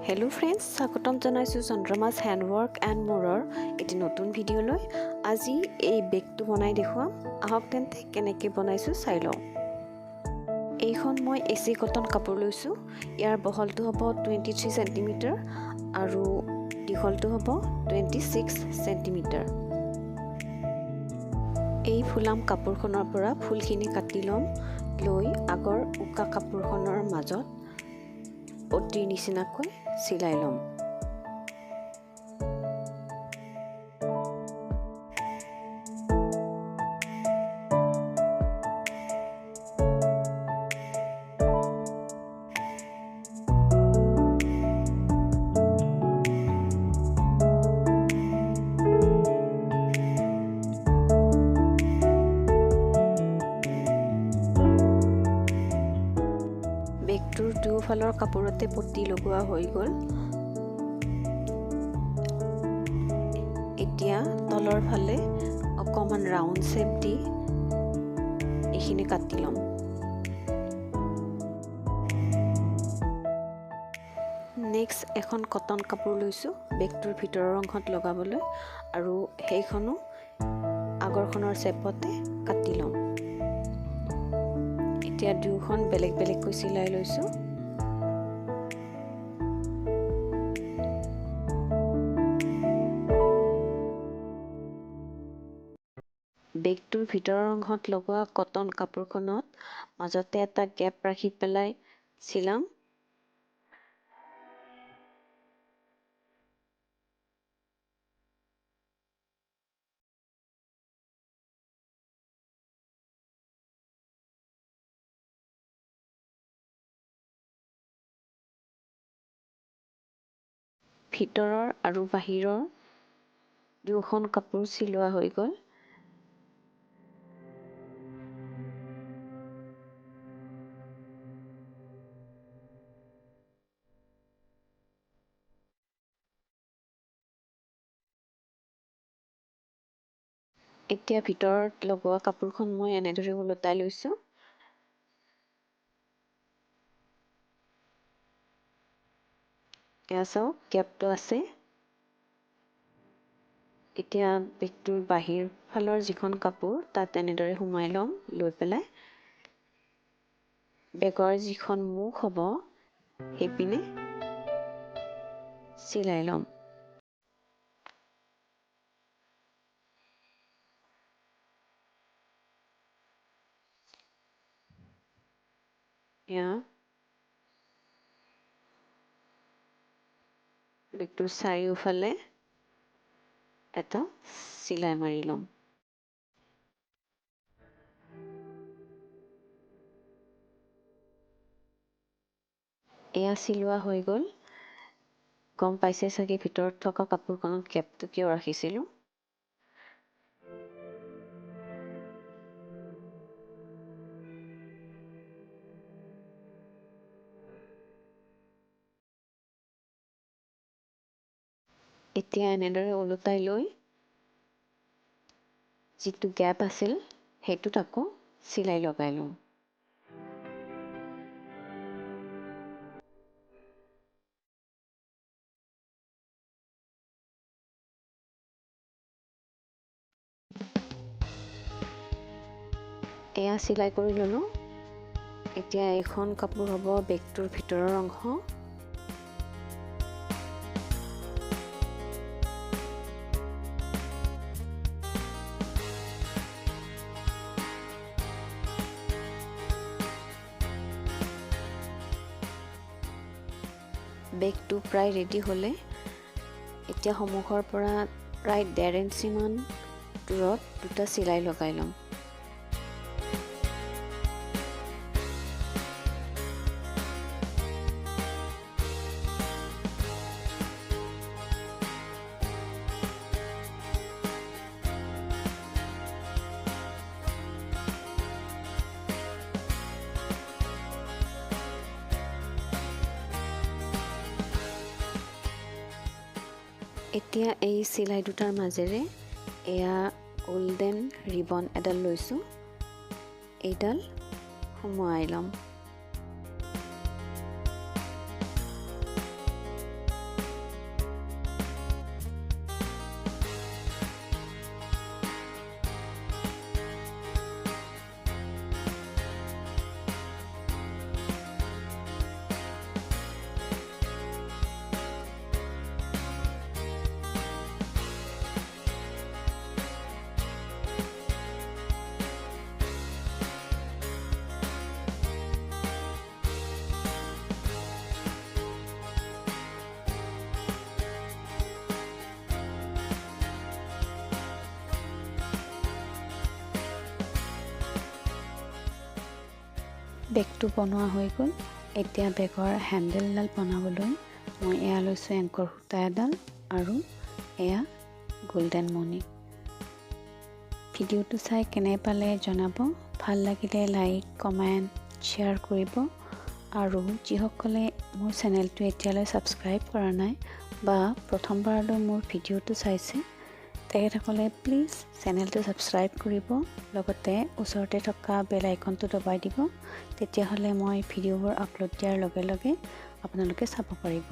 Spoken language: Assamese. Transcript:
Hello friends, স্বাগতম জনাইছো Chandrama's Handwork and More এটি নতুন ভিডিও লৈ আজি এই বেগটো বনাই দেখুৱাম আহক তেন্তে কেনেকৈ বনাইছো চাই লওঁ এইখন মই এসি কটন কাপোৰ লৈছো ইয়াৰ বহলটো হ'ব 23 cm আৰু দীঘলটো হ'ব 26 cm এই ফুলাম কাপোৰখনৰ পৰা ফুলখিনি কাটি লম লৈ আগৰ উকা কাপোৰখনৰ মাজত পট্টিৰ নিচিনাকৈ চিলাই লম বেগটোৰ দুফালৰ কাপোৰতে পট্টি লগোৱা হৈ গ'ল এতিয়া তলৰ ফালে অকমান ৰাউন্ড শেপ দি এইখিনি কাটি লম নেক্সট এখন কটন কাপোৰ লৈছো বেগটোৰ ভিতৰৰ অংশত লগাবলৈ আৰু সেইখনো আগৰখনৰ শেপতে কাটি লম এতিয়া দুখন বেলেগ বেলেগকৈ চিলাই লৈছো বেগটোৰ ভিতৰৰ অংশত লগোৱা কটন কাপোৰখনত মাজতে এটা গেপ ৰাখি পেলাই চিলাম ভিতৰৰ আৰু বাহিৰৰ দুখন কাপোৰ চিলোৱা হৈ গ'ল এতিয়া ভিতৰত লগোৱা কাপোৰখন মই এনেদৰে ওলটাই লৈছো এয়া চাওক গেপটো আছে এতিয়া বেগটোৰ বাহিৰ ফালৰ যিখন কাপোৰ তাত এনেদৰে সোমাই লম লৈ পেলাই বেগৰ যিখন মুখ হ'ব সেইপিনে চিলাই লম এয়া বেগটোৰ চাৰিওফালে এটা চিলাই মাৰি লম এয়া চিলোৱা হৈ গ'ল গম পাইছে চাগে ভিতৰত থকা কাপোৰখনত গেপটো কিয় ৰাখিছিলোঁ এতিয়া এনেদৰে ওলটাই লৈ যিটো গেপ আছিল সেইটোত আকৌ চিলাই লগাই লওঁ এয়া চিলাই কৰি ল'লোঁ এতিয়া এইখন কাপোৰ হ'ব বেগটোৰ ভিতৰৰ অংশ বেগটো প্ৰায় ৰেডি হ'লে এতিয়া সন্মুখৰ পৰা প্ৰায় 1.5 ইঞ্চিমান দূৰত দুটা চিলাই লগাই ল'ম এতিয়া এই চিলাই দুটাৰ মাজেৰে এয়া গোল্ডেন ৰিবন এডাল লৈছো এইডাল সুমুৱাই ল'ম বেগটো বনোৱা হৈ গ'ল। এতিয়া বেগৰ হেণ্ডেলডাল বনাবলৈ মই এয়া লৈছোঁ এংকৰ সূতা এডাল আৰু এয়া গোল্ডেন মণি। ভিডিঅ'টো চাই কেনে পালে জনাব। ভাল লাগিলে লাইক, কমেণ্ট, শ্বেয়াৰ কৰিব আৰু যিসকলে মোৰ চেনেলটো এতিয়ালৈ ছাবস্ক্ৰাইব কৰা নাই বা প্ৰথমবাৰলৈ মোৰ ভিডিঅ'টো চাইছে তেখেতসকলে প্লিজ চেনেলটো ছাবস্ক্ৰাইব কৰিব, লগতে ওচৰতে থকা বেল আইকনটো দবাই দিব। তেতিয়াহ'লে মই ভিডিঅ'বোৰ আপলোড দিয়াৰ লগে লগে আপোনালোকে চাব পাৰিব।